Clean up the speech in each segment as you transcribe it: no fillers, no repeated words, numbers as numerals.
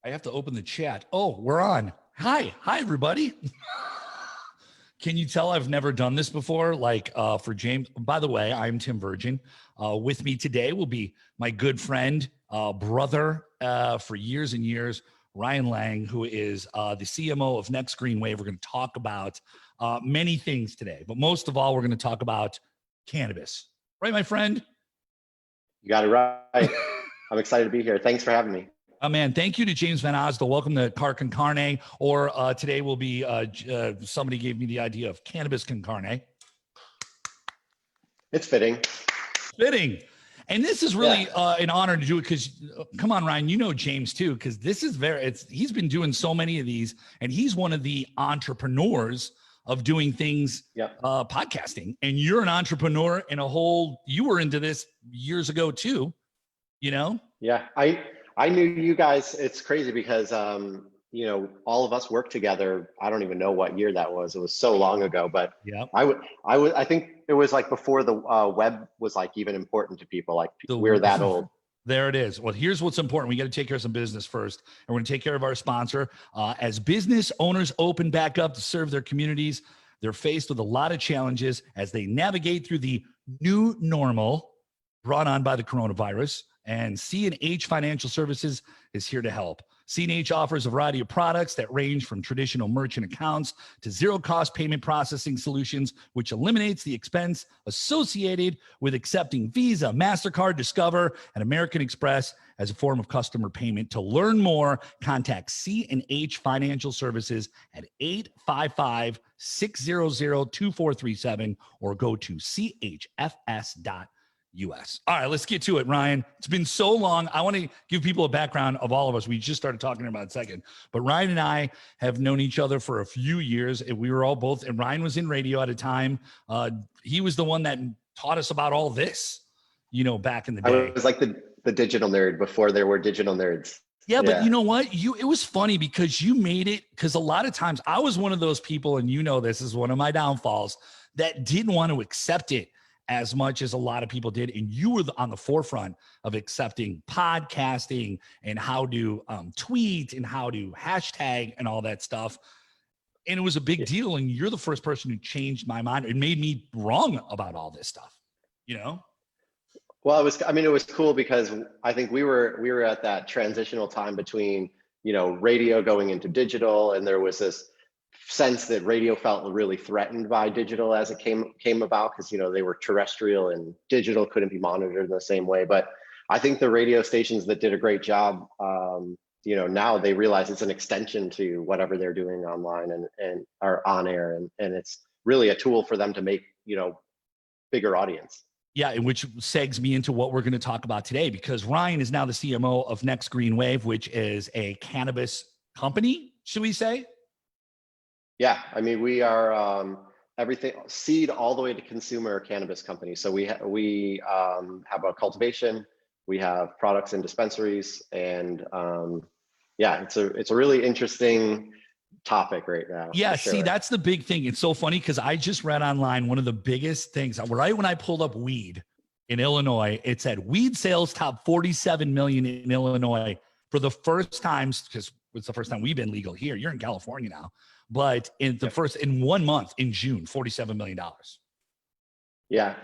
I have to open the chat. Oh, we're on. Hi, everybody. Can you tell I've never done this before? Like for James, by the way, I'm Tim Virgin. With me today will be my good friend, brother for years and years, Ryan Lange, who is the CMO of Next Green Wave. We're going to talk about many things today, but most of all, we're going to talk about cannabis. Right, my friend? You got it right. I'm excited to be here. Thanks for having me. Oh, man, thank you to James Van Osdol. Welcome to Car Con Carne, or today will be, somebody gave me the idea of Cannabis Con Carne. It's fitting. Fitting. And this is really an honor to do it because, come on, Ryan, you know James too, because this is he's been doing so many of these, and he's one of the entrepreneurs of doing things, podcasting. And you're an entrepreneur in you were into this years ago too, you know? Yeah, I knew you guys. It's crazy because, all of us worked together. I don't even know what year that was. It was so long ago, but I think it was like before the web was like even important to people. Like we're that old. There it is. Well, here's what's important. We got to take care of some business first, and we're going to take care of our sponsor. As business owners open back up to serve their communities, they're faced with a lot of challenges as they navigate through the new normal brought on by the coronavirus. And C&H Financial Services is here to help. C&H offers a variety of products that range from traditional merchant accounts to zero-cost payment processing solutions, which eliminates the expense associated with accepting Visa, MasterCard, Discover, and American Express as a form of customer payment. To learn more, contact C&H Financial Services at 855-600-2437 or go to chfs.com. US. All right, let's get to it, Ryan. It's been so long. I want to give people a background of all of us. We just started talking about it a second, but Ryan and I have known each other for a few years, and we were all both, and Ryan was in radio at a time. He was the one that taught us about all this, back in the day. I was like the digital nerd before there were digital nerds. Yeah, but you know what? It was funny because you made it, because a lot of times I was one of those people, and this is one of my downfalls, that didn't want to accept it as much as a lot of people did. And you were on the forefront of accepting podcasting and how to tweet and how to hashtag and all that stuff. And it was a big deal. And you're the first person who changed my mind. It made me wrong about all this stuff, Well, it was cool because I think we were at that transitional time between, radio going into digital, and there was this sense that radio felt really threatened by digital as it came about, because they were terrestrial and digital couldn't be monitored in the same way. But I think the radio stations that did a great job, now they realize it's an extension to whatever they're doing online and are on air, and it's really a tool for them to make bigger audience. Yeah, which segs me into what we're going to talk about today, because Ryan is now the CMO of Next Green Wave, which is a cannabis company, should we say? Yeah, we are everything seed all the way to consumer cannabis company. So we have a cultivation, we have products in dispensaries, and it's a really interesting topic right now. Yeah, see, that's the big thing. It's so funny because I just read online one of the biggest things. Right when I pulled up weed in Illinois, it said weed sales top 47 million in Illinois for the first time, because it's the first time we've been legal here. You're in California now. But in 1 month, in June, $47 million. Yeah.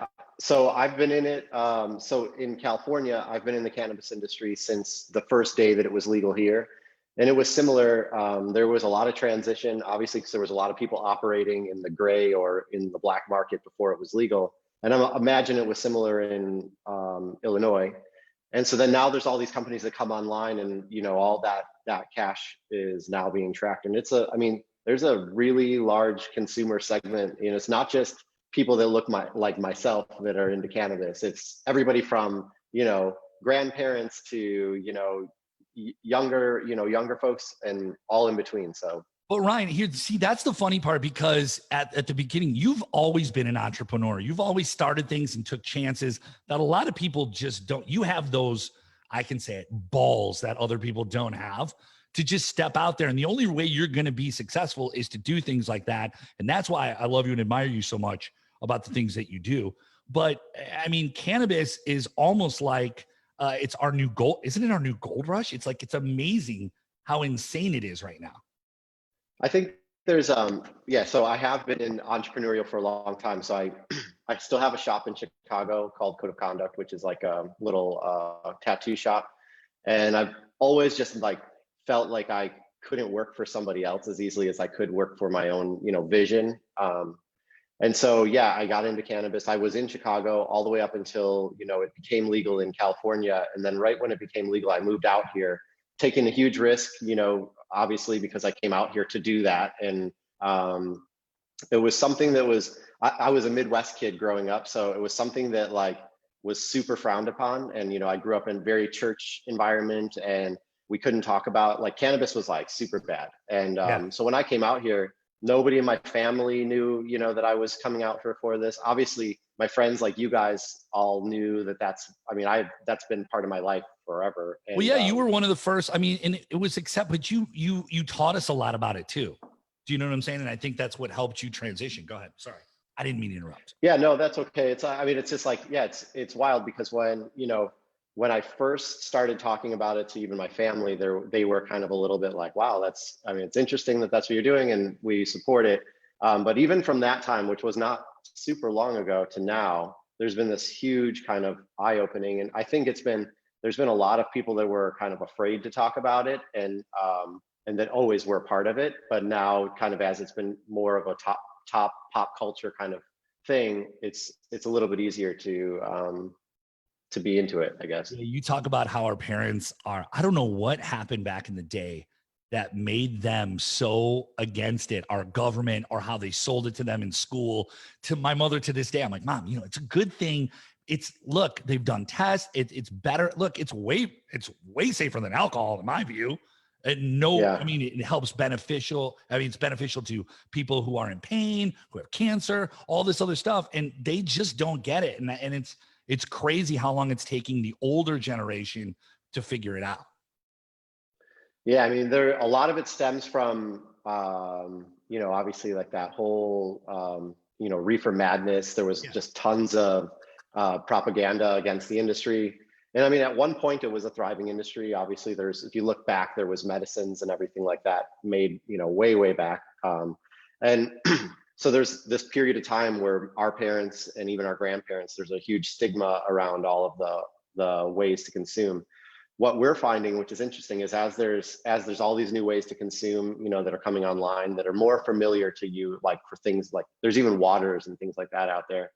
So I've been in it. So in California, I've been in the cannabis industry since the first day that it was legal here. And it was similar. There was a lot of transition, obviously, because there was a lot of people operating in the gray or in the black market before it was legal. And I imagine it was similar in Illinois. And so then now there's all these companies that come online, and all that cash is now being tracked. And there's a really large consumer segment. It's not just people that look like myself that are into cannabis. It's everybody from, grandparents to, younger folks, and all in between. So. But Ryan, that's the funny part, because at the beginning, you've always been an entrepreneur. You've always started things and took chances that a lot of people just don't. You have those, I can say it, balls that other people don't have, to just step out there. And the only way you're going to be successful is to do things like that. And that's why I love you and admire you so much about the things that you do. But cannabis is almost like it's our new gold. Isn't it our new gold rush? It's like, it's amazing how insane it is right now. I think there's yeah, so I have been in entrepreneurial for a long time. So I still have a shop in Chicago called Code of Conduct, which is like a little tattoo shop. And I've always just like felt like I couldn't work for somebody else as easily as I could work for my own, vision. And so, yeah, I got into cannabis. I was in Chicago all the way up until, it became legal in California. And then right when it became legal, I moved out here, taking a huge risk, obviously because I came out here to do that. And it was something that was, I was a Midwest kid growing up. So it was something that like was super frowned upon. And, I grew up in a very church environment, and we couldn't talk about, like, cannabis was like super bad. And so when I came out here, nobody in my family knew, that I was coming out for this. Obviously, my friends like you guys all knew that's been part of my life forever. And, Well, yeah, you were one of the first. I mean, and it was but you taught us a lot about it too. Do you know what I'm saying? And I think that's what helped you transition. Go ahead. Sorry, I didn't mean to interrupt. Yeah, no, that's okay. It's just like, yeah, it's wild because when I first started talking about it to even my family, they were kind of a little bit like, wow, it's interesting that's what you're doing and we support it. But even from that time, which was not super long ago to now, there's been this huge kind of eye-opening. And I think there's been a lot of people that were kind of afraid to talk about it and that always were part of it. But now kind of as it's been more of a top pop culture kind of thing, it's a little bit easier to be into it, I guess. Yeah, you talk about how our parents are, I don't know what happened back in the day that made them so against it, our government, or how they sold it to them in school. To my mother to this day, I'm like, Mom, it's a good thing. Look, they've done tests. It's better. Look, it's way safer than alcohol in my view. And Yeah. I mean, it helps beneficial. I mean, it's beneficial to people who are in pain, who have cancer, all this other stuff. And they just don't get it. And it's crazy how long it's taking the older generation to figure it out. Yeah, I mean, a lot of it stems from obviously like that whole reefer madness. There was just tons of propaganda against the industry. And I mean, at one point it was a thriving industry. Obviously, if you look back, there was medicines and everything like that made, way back. And so there's this period of time where our parents and even our grandparents, there's a huge stigma around all of the ways to consume. What we're finding, which is interesting, is as there's all these new ways to consume, that are coming online that are more familiar to you, like for things like there's even waters and things like that out there.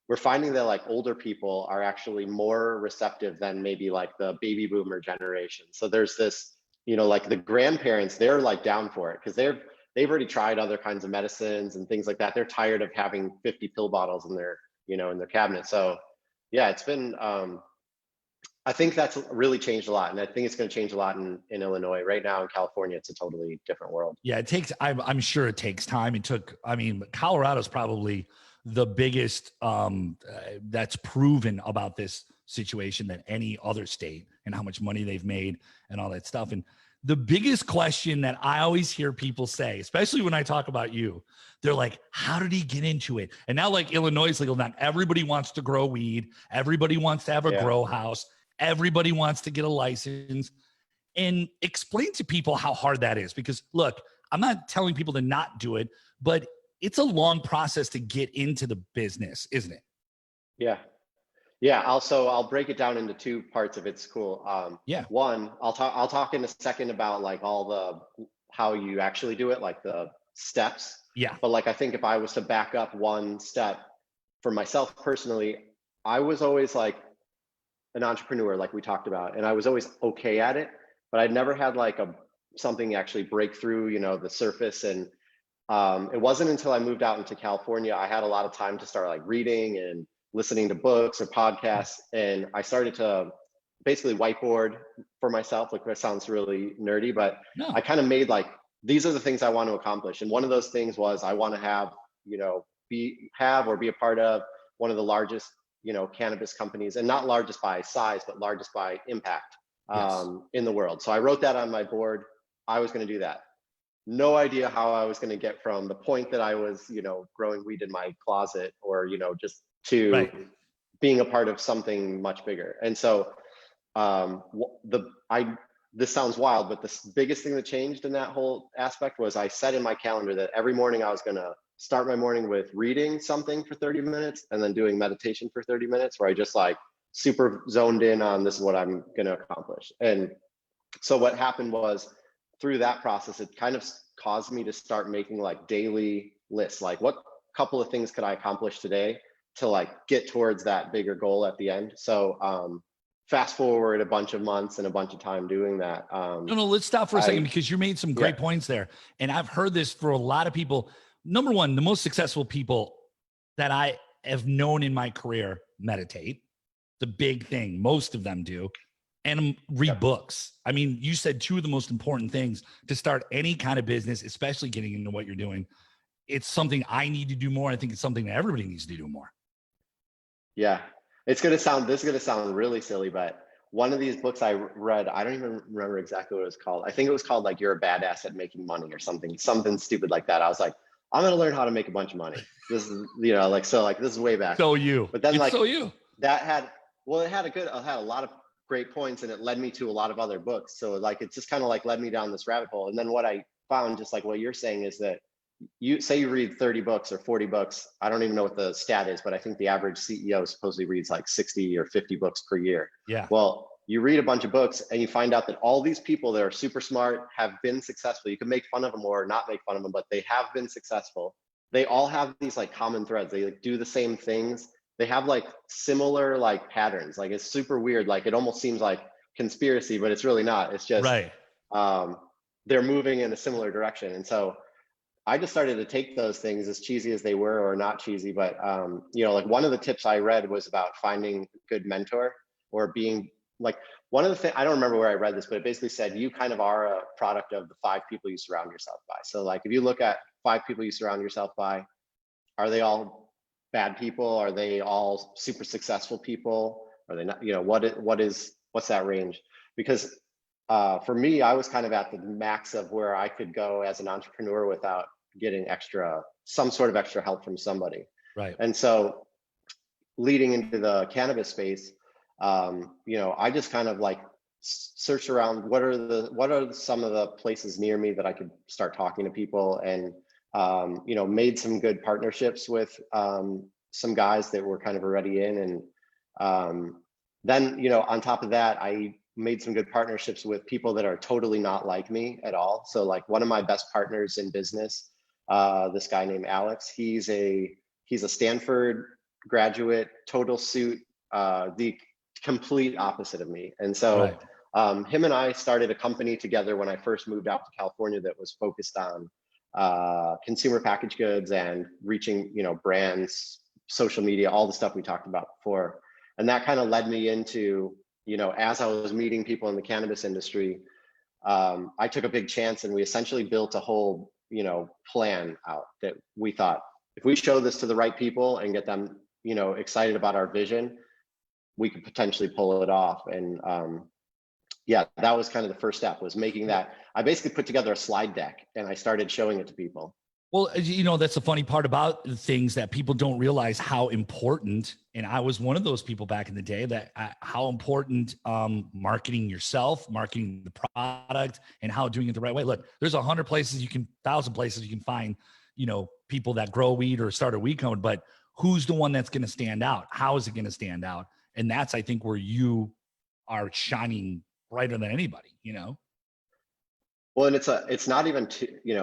We're finding that like older people are actually more receptive than maybe like the baby boomer generation. So there's this, like the grandparents, they're like down for it because they've already tried other kinds of medicines and things like that. They're tired of having 50 pill bottles in their, in their cabinet. So yeah, it's been, I think that's really changed a lot. And I think it's going to change a lot in Illinois. Right now in California, it's a totally different world. Yeah, I'm sure it takes time. Colorado's probably the biggest that's proven about this situation than any other state, and how much money they've made and all that stuff. And the biggest question that I always hear people say, especially when I talk about you, they're like, how did he get into it? And now like Illinois is legal. Now everybody wants to grow weed. Everybody wants to have a grow house. Everybody wants to get a license. And explain to people how hard that is. Because look, I'm not telling people to not do it, but it's a long process to get into the business, isn't it? Yeah. Yeah. Also, I'll break it down into two parts if it's cool. One, I'll talk in a second about like how you actually do it, like the steps. Yeah. But like, I think if I was to back up one step for myself personally, I was always like an entrepreneur, like we talked about, and I was always okay at it, but I'd never had like something actually break through, the surface. And it wasn't until I moved out into California, I had a lot of time to start like reading and listening to books or podcasts. And I started to basically whiteboard for myself. Like that sounds really nerdy, but I kind of made like, these are the things I want to accomplish. And one of those things was I want to have, be a part of one of the largest, cannabis companies, and not largest by size, but largest by impact in the world. So I wrote that on my board. I was going to do that. No idea how I was going to get from the point that I was, growing weed in my closet or, just to being a part of something much bigger. And so I this sounds wild, but the biggest thing that changed in that whole aspect was I set in my calendar that every morning I was going to start my morning with reading something for 30 minutes and then doing meditation for 30 minutes, where I just like super zoned in on this is what I'm going to accomplish. And so what happened was, through that process, it kind of caused me to start making like daily lists, like what couple of things could I accomplish today to like get towards that bigger goal at the end. So fast forward a bunch of months and a bunch of time doing that. No, let's stop for a second, because you made some great points there. And I've heard this for a lot of people. Number one, the most successful people that I have known in my career meditate. The big thing, most of them do, and read books. I mean, you said two of the most important things to start any kind of business, especially getting into what you're doing. It's something I need to do more. I think it's something that everybody needs to do more. Yeah, this is going to sound really silly, but one of these books I read, I don't even remember exactly what it was called. I think it was called like You're a Badass at Making Money or something stupid like that. I was like, I'm going to learn how to make a bunch of money. This is, this is way back. But then that had, it had a lot of great points, and it led me to a lot of other books. So like, it just kind of like led me down this rabbit hole. And then what I found, just like what you're saying, is that you read 30 books or 40 books. I don't even know what the stat is, but I think the average CEO supposedly reads like 60 or 50 books per year. Yeah. Well, you read a bunch of books and you find out that all these people that are super smart have been successful. You can make fun of them or not make fun of them, but they have been successful. They all have these like common threads. They like do the same things. They have like similar like patterns. Like it's super weird. Like it almost seems like conspiracy, but it's really not. It's just they're moving in a similar direction. And so I just started to take those things, as cheesy as they were or not cheesy, but like one of the tips I read was about finding a good mentor, or being like, one of the things, I don't remember where I read this, but it basically said you kind of are a product of the 5 people you surround yourself by. So like if you look at 5 people you surround yourself by, are they all bad people? Are they all super successful people? Are they not? What's that range? Because for me, I was kind of at the max of where I could go as an entrepreneur without getting some sort of extra help from somebody. Right. And so leading into the cannabis space, I just kind of like searched around what are some of the places near me that I could start talking to people, and made some good partnerships with some guys that were kind of already in. And then, on top of that, I made some good partnerships with people that are totally not like me at all. So like one of my best partners in business, this guy named Alex, he's a Stanford graduate, total suit, the complete opposite of me. And so him and I started a company together when I first moved out to California that was focused on consumer packaged goods and reaching, brands, social media, all the stuff we talked about before. And that kind of led me into, as I was meeting people in the cannabis industry, I took a big chance, and we essentially built a whole, plan out that we thought, if we show this to the right people and get them, excited about our vision, we could potentially pull it off. And that was kind of the first step, was making that. I basically put together a slide deck and I started showing it to people. Well, that's the funny part about things, that people don't realize how important, and I was one of those people back in the day, how important marketing yourself, marketing the product, and how doing it the right way. Look, there's 1,000 places you can find, people that grow weed or start a weed company, but who's the one that's going to stand out? How is it going to stand out? And that's, I think, where you are shining brighter than anybody, Well, and it's not even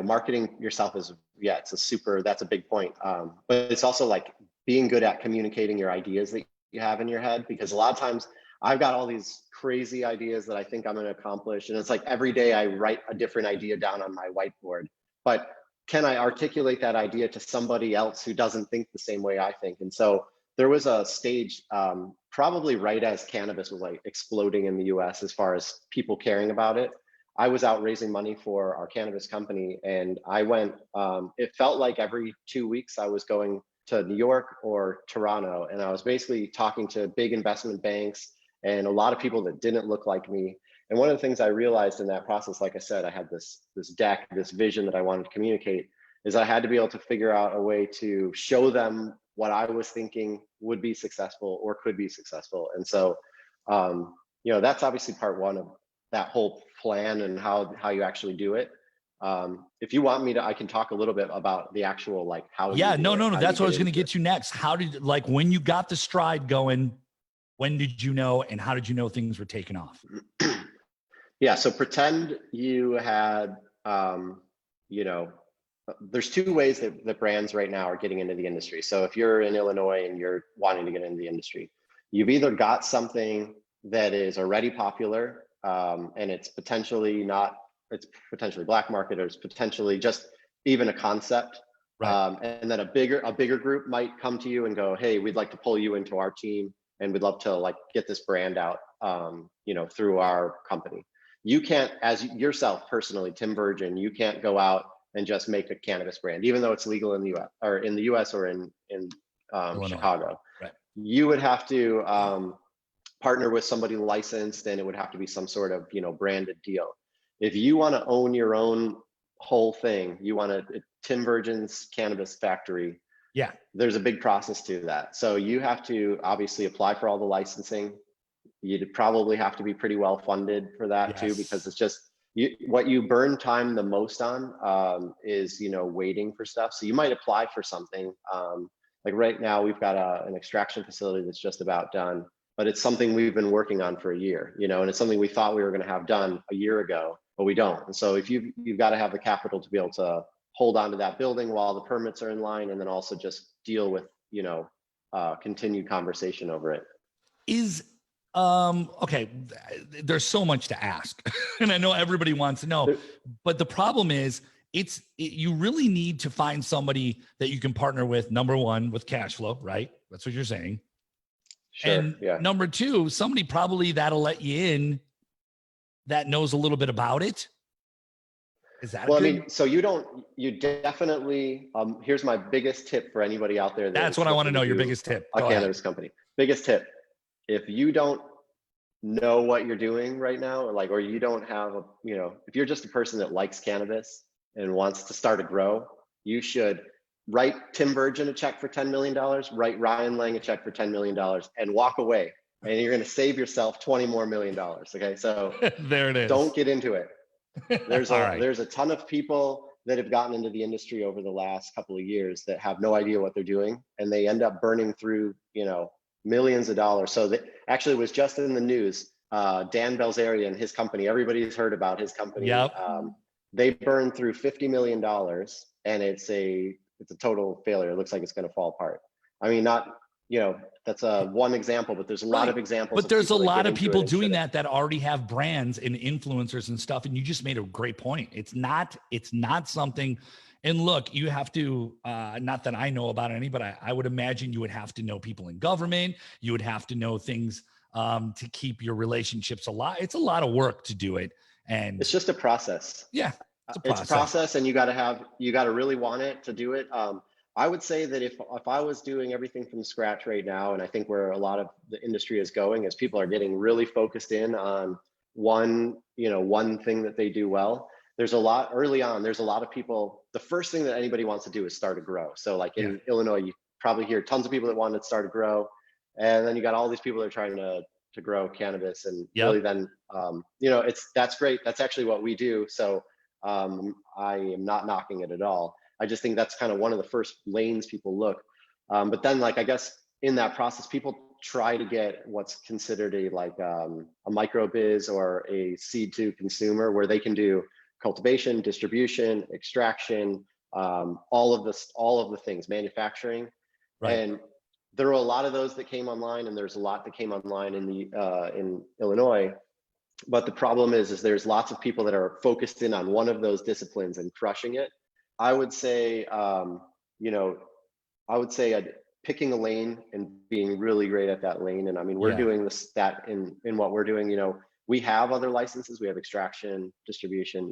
marketing yourself is, that's a big point. But it's also like being good at communicating your ideas that you have in your head, because a lot of times I've got all these crazy ideas that I think I'm going to accomplish. And it's like every day I write a different idea down on my whiteboard, but can I articulate that idea to somebody else who doesn't think the same way I think? And so there was a stage, probably right as cannabis was like exploding in the US as far as people caring about it. I was out raising money for our cannabis company, and I went, it felt like every 2 weeks I was going to New York or Toronto, and I was basically talking to big investment banks and a lot of people that didn't look like me. And one of the things I realized in that process, like I said, I had this deck, this vision that I wanted to communicate, is I had to be able to figure out a way to show them what I was thinking would be successful or could be successful. And so, that's obviously part one of that whole plan and how you actually do it. If you want me to, I can talk a little bit about the actual, like, how Yeah, you do it, no. how you That's what I get was going to into it. get you next. How did, like, when you got the stride going, when did you know, and how did you know things were taking off? Yeah, so pretend you had, you know, there's two ways that brands right now are getting into the industry. So if you're in Illinois and you're wanting to get into the industry, you've either got something that is already popular, and it's potentially not, it's potentially black market, or it's potentially just even a concept. Right. And then a bigger group might come to you and go, hey, we'd like to pull you into our team, and we'd love to, like, get this brand out, through our company. You can't, as yourself personally, Tim Virgin, you can't go out and just make a cannabis brand, even though it's legal in the US, or in Illinois. Chicago. Right. You would have to partner with somebody licensed, and it would have to be some sort of, branded deal. If you want to own your own whole thing, you want to Tim Virgin's cannabis factory. Yeah. There's a big process to that. So you have to obviously apply for all the licensing. You'd probably have to be pretty well funded for that too, because it's just what you burn time the most on is waiting for stuff. So you might apply for something, like right now we've got an extraction facility that's just about done, but it's something we've been working on for a year, and it's something we thought we were going to have done a year ago, but we don't. And so if you've got to have the capital to be able to hold on to that building while the permits are in line, and then also just deal with continued conversation over it. Okay, there's so much to ask and I know everybody wants to know, but the problem is you really need to find somebody that you can partner with. Number one, with cash flow, right? That's what you're saying. Sure. And yeah. Number two, somebody probably that'll let you in that knows a little bit about it. Is that well? I mean, so you definitely. Here's my biggest tip for anybody out there. That's what I want to know. Your biggest tip. A cannabis company. Biggest tip. If you don't know what you're doing right now, or you don't have if you're just a person that likes cannabis and wants to start a grow, you should write Tim Virgin a check for $10 million, write Ryan Lange a check for $10 million, and walk away. And you're going to save yourself $20 more million. Okay. So there it is. Don't get into it. There's a ton of people that have gotten into the industry over the last couple of years that have no idea what they're doing, and they end up burning through, millions of dollars. So that actually was just in the news. Dan Belzerian and his company, everybody's heard about his company. Yep. They burned through $50 million, and it's a total failure. It looks like it's going to fall apart. I mean, that's one example, but there's a lot of examples. But there's a lot of people doing that already have brands and influencers and stuff. And you just made a great point. It's not something. And look, you have to, not that I know about any, but I would imagine you would have to know people in government. You would have to know things to keep your relationships alive. It's a lot of work to do it. And it's just a process. Yeah. It's a process, and you got to really want it to do it. I would say that if I was doing everything from scratch right now, and I think where a lot of the industry is going is people are getting really focused in on one thing that they do well. There's a lot of people, the first thing that anybody wants to do is start a grow. So like in Illinois, you probably hear tons of people that want to start a grow. And then you got all these people that are trying to grow cannabis, and really then, that's great. That's actually what we do. So I am not knocking it at all. I just think that's kind of one of the first lanes people look. But then, I guess in that process, people try to get what's considered a micro biz or a seed to consumer, where they can do cultivation, distribution, extraction, all of the things, manufacturing. Right. And there were a lot of those that came online, and there's a lot that came online in Illinois. But the problem is there's lots of people that are focused in on one of those disciplines and crushing it. I would say, picking a lane and being really great at that lane. And I mean, we're doing that in what we're doing. We have other licenses. We have extraction, distribution.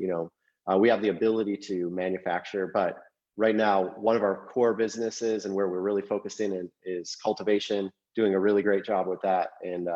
We have the ability to manufacture. But right now, one of our core businesses and where we're really focused in is cultivation. Doing a really great job with that. And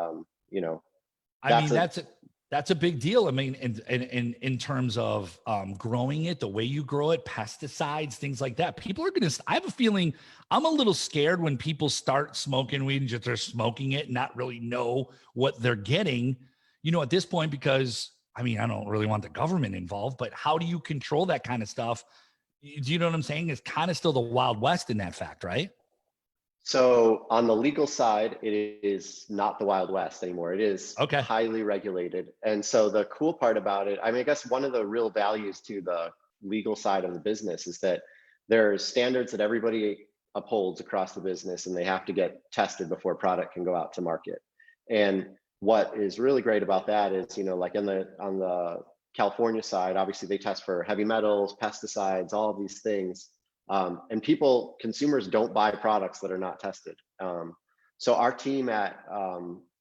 that's a big deal. I mean, in terms of growing it, the way you grow it, pesticides, things like that. People are I have a feeling, I'm a little scared when people start smoking weed and just they're smoking it and not really know what they're getting, at this point, because I mean, I don't really want the government involved, but how do you control that kind of stuff? Do you know what I'm saying? It's kind of still the Wild West in that fact, right? So on the legal side, it is not the Wild West anymore. It is Okay. highly regulated. And so the cool part about it, I mean, I guess one of the real values to the legal side of the business is that there are standards that everybody upholds across the business, and they have to get tested before product can go out to market. And what is really great about that is, like on the California side, obviously they test for heavy metals, pesticides, all of these things. And consumers don't buy products that are not tested. So our team at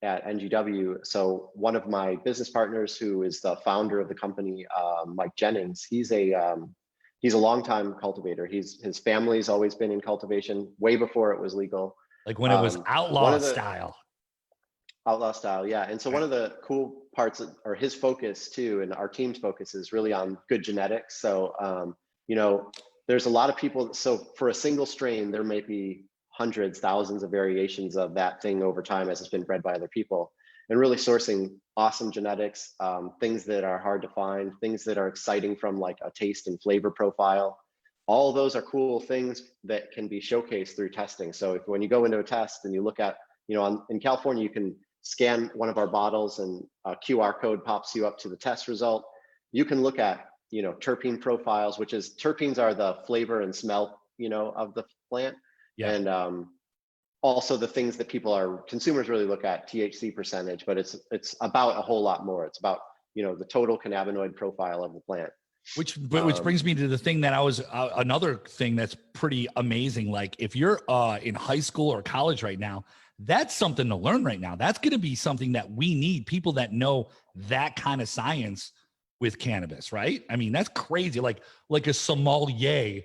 NGW, so one of my business partners who is the founder of the company, Mike Jennings, he's a longtime cultivator. His family's always been in cultivation way before it was legal. Like when it was One outlaw of the style. outlaw style, yeah. And so one of the cool parts or his focus too, and our team's focus is really on good genetics. So there's a lot of people. So for a single strain, there may be hundreds, thousands of variations of that thing over time as it's been bred by other people. And really sourcing awesome genetics, things that are hard to find, things that are exciting from like a taste and flavor profile. All of those are cool things that can be showcased through testing. So when you go into a test and you look at, in California, you can scan one of our bottles and a QR code pops you up to the test result. You can look at, terpene profiles, which is terpenes are the flavor and smell, of the plant. Yeah. And also the things that consumers really look at, THC percentage, but it's about a whole lot more. It's about, the total cannabinoid profile of the plant. Which brings me to the thing that another thing that's pretty amazing. Like if you're in high school or college right now, that's something to learn right now. That's going to be something that we need, people that know that kind of science with cannabis, right? I mean, that's crazy. Like a sommelier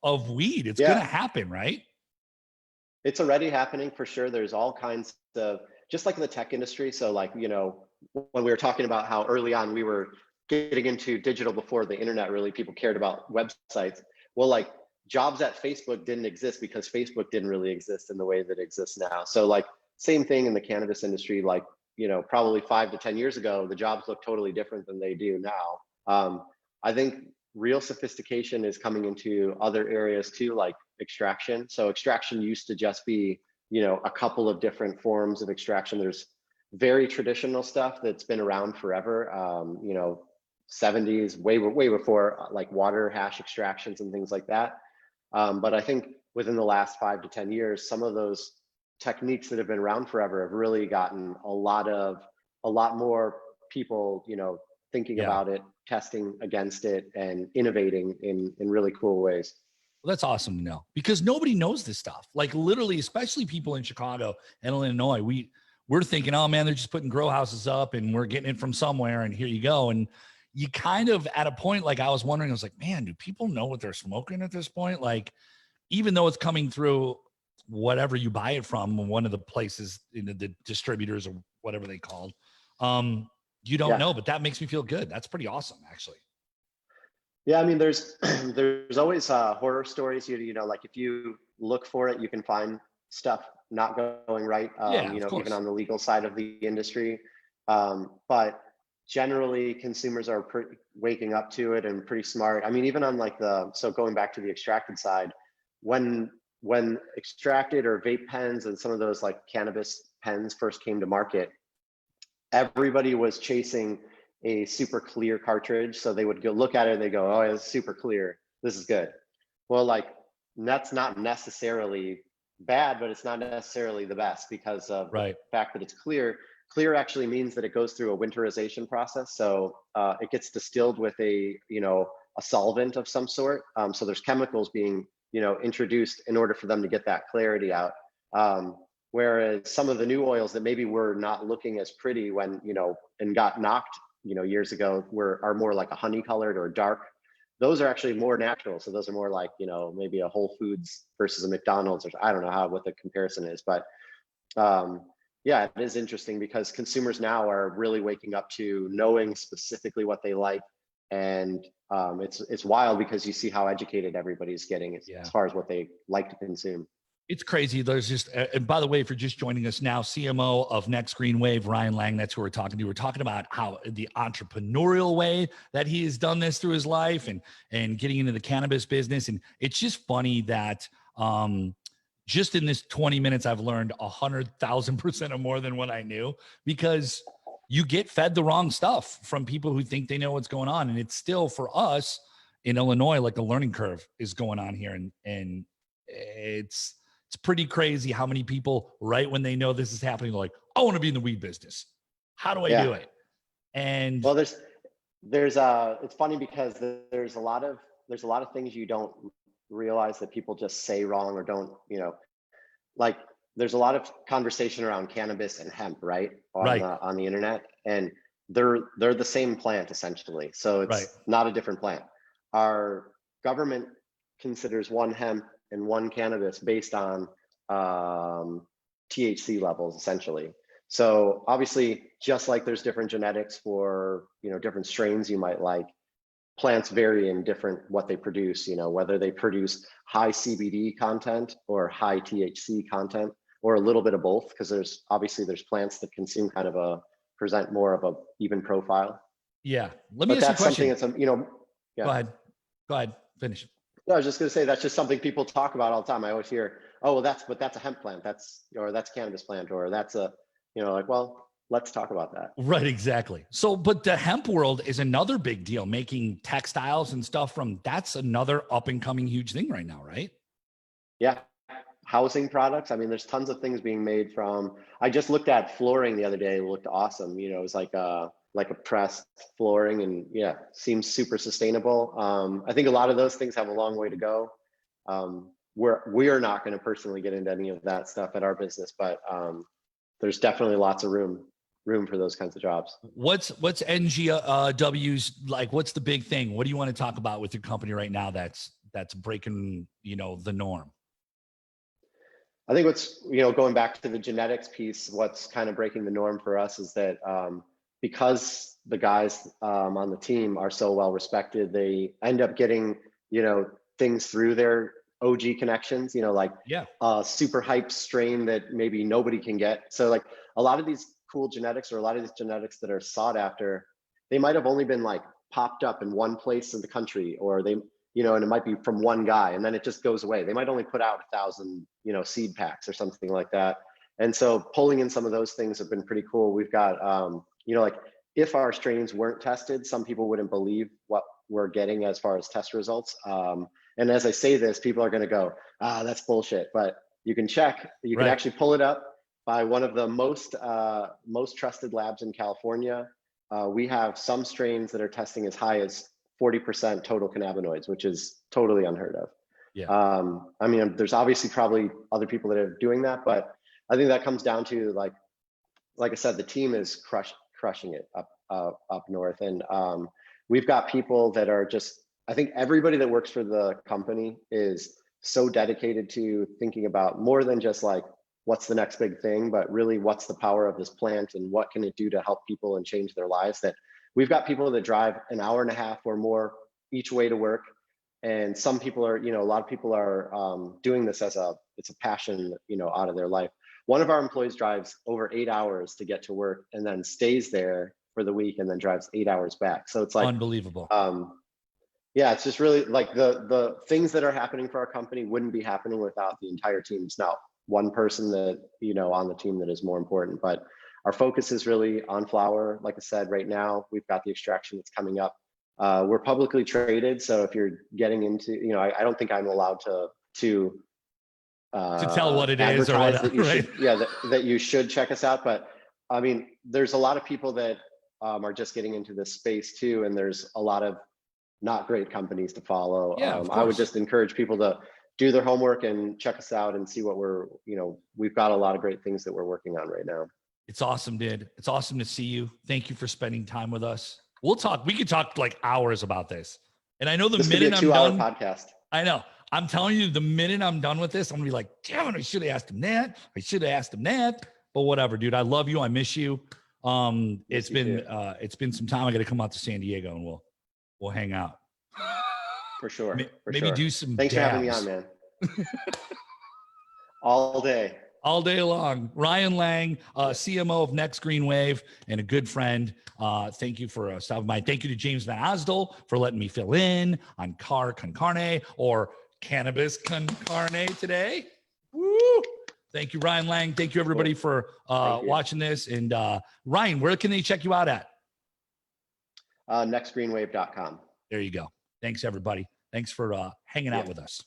of weed. It's going to happen, right? It's already happening for sure. There's all kinds of, just like in the tech industry. So like, when we were talking about how early on we were getting into digital before the internet, really people cared about websites. Well, like jobs at Facebook didn't exist because Facebook didn't really exist in the way that it exists now. So like same thing in the cannabis industry, like, probably 5 to 10 years ago, the jobs look totally different than they do now. I think real sophistication is coming into other areas too, like extraction. So extraction used to just be, a couple of different forms of extraction. There's very traditional stuff that's been around forever, 70s, way before like water hash extractions and things like that. But I think within the last 5 to 10 years, some of those techniques that have been around forever have really gotten a lot more people, thinking about it, testing against it, and innovating in really cool ways. Well, that's awesome to know because nobody knows this stuff. Like literally, especially people in Chicago and Illinois, we're thinking, oh man, they're just putting grow houses up and we're getting it from somewhere and here you go. And you kind of at a point, like I was wondering, I was like, man, do people know what they're smoking at this point? Like, even though it's coming through whatever you buy it from, one of the places in the distributors or whatever they called, you don't know, but that makes me feel good. That's pretty awesome, actually. Yeah, I mean, there's always horror stories. Like if you look for it, you can find stuff not going right. Even on the legal side of the industry. But generally, consumers are waking up to it and pretty smart. I mean, even on like so going back to the extracted side, when extracted or vape pens and some of those like cannabis pens first came to market, everybody was chasing a super clear cartridge. So they would go look at it and they go, oh, it's super clear. This is good. Well, like that's not necessarily bad, but it's not necessarily the best because of the fact that it's clear. Clear actually means that it goes through a winterization process. So it gets distilled with a solvent of some sort. So there's chemicals being, introduced in order for them to get that clarity out. Whereas some of the new oils that maybe were not looking as pretty when, and got knocked, years ago are more like a honey colored or dark. Those are actually more natural. So those are more like, maybe a Whole Foods versus a McDonald's, or I don't know what the comparison is, but yeah, it is interesting because consumers now are really waking up to knowing specifically what they like. And it's wild because you see how educated everybody's getting as far as what they like to consume. It's crazy. There's just, and by the way, if you're just joining us now, CMO of Next Green Wave, Ryan Lange, that's who we're talking to. We're talking about how the entrepreneurial way that he has done this through his life and getting into the cannabis business. And it's just funny that just in this 20 minutes, I've learned 100,000% or more than what I knew, because you get fed the wrong stuff from people who think they know what's going on. And it's still, for us in Illinois, like the learning curve is going on here. And it's pretty crazy how many people, right when they know this is happening, they're like, I want to be in the weed business. How do I do it? And well, there's it's funny because there's a lot of things you don't realize that people just say wrong or don't, like there's a lot of conversation around cannabis and hemp, right? On the internet, and they're the same plant essentially. So it's not a different plant. Our government considers one hemp and one cannabis based on THC levels essentially. So obviously, just like there's different genetics for different strains you might like, plants vary in different what they produce, whether they produce high CBD content or high THC content, or a little bit of both, because there's plants that consume kind of present more of a even profile. Yeah. Let me ask you a question. That's something Go ahead. Finish. No, I was just going to say, that's just something people talk about all the time. I always hear, oh, well, that's a hemp plant. That's a cannabis plant, or that's well, let's talk about that. Right. Exactly. So, but the hemp world is another big deal, making textiles and stuff that's another up and coming huge thing right now, right? Yeah. Housing products. I mean, there's tons of things being made from, I just looked at flooring the other day. It looked awesome. It was like a pressed flooring, and seems super sustainable. I think a lot of those things have a long way to go. We are not going to personally get into any of that stuff at our business, but there's definitely lots of room for those kinds of jobs. What's NGW's like? What's the big thing? What do you want to talk about with your company right now that's breaking the norm? I think what's going back to the genetics piece, what's kind of breaking the norm for us is that because the guys on the team are so well respected, they end up getting things through their OG connections, a super hype strain that maybe nobody can get. So like a lot of these cool genetics, or a lot of these genetics that are sought after, they might have only been like popped up in one place in the country, or they, and it might be from one guy, and then it just goes away. They might only put out 1,000, seed packs or something like that. And so pulling in some of those things have been pretty cool. We've got, like if our strains weren't tested, some people wouldn't believe what we're getting as far as test results. And as I say this, people are going to go, that's bullshit. But you can check. You can actually pull it up by one of the most trusted labs in California. We have some strains that are testing as high as 40% total cannabinoids, which is totally unheard of. Yeah. I mean, there's obviously probably other people that are doing that, but I think that comes down to like I said, the team is crushing it up north, and we've got people that are just. I think everybody that works for the company is so dedicated to thinking about more than just like what's the next big thing, but really what's the power of this plant and what can it do to help people and change their lives. That we've got people that drive an hour and a half or more each way to work. And some people are, a lot of people are doing this it's a passion, out of their life. One of our employees drives over 8 hours to get to work and then stays there for the week and then drives 8 hours back. So it's like unbelievable. Yeah, it's just really like the things that are happening for our company wouldn't be happening without the entire team. It's not one person that, on the team that is more important, but our focus is really on flower. Like I said, right now, we've got the extraction that's coming up. We're publicly traded. So if you're getting into, I don't think I'm allowed to tell what it is or what, that you should check us out. But I mean, there's a lot of people that are just getting into this space too. And there's a lot of not great companies to follow. I would just encourage people to do their homework and check us out and see what we've got a lot of great things that we're working on right now. It's awesome, dude. It's awesome to see you. Thank you for spending time with us. We could talk like hours about this. And I know this minute I'm done, podcast. I know. I'm telling you, the minute I'm done with this, I'm gonna be like, damn it, I should have asked him that. But whatever, dude. I love you. I miss you. It's been some time. I got to come out to San Diego and we'll hang out. For sure. Maybe do some Thanks dabs. for having me on, man. All day. All day long. Ryan Lange, CMO of Next Green Wave, and a good friend. Thank you for stopping by. Thank you to James Van Osdol for letting me fill in on Car Con Carne or Cannabis Con Carne today. Woo! Thank you, Ryan Lange. Thank you, everybody, for watching this. And Ryan, where can they check you out at? Nextgreenwave.com. There you go. Thanks, everybody. Thanks for hanging out with us.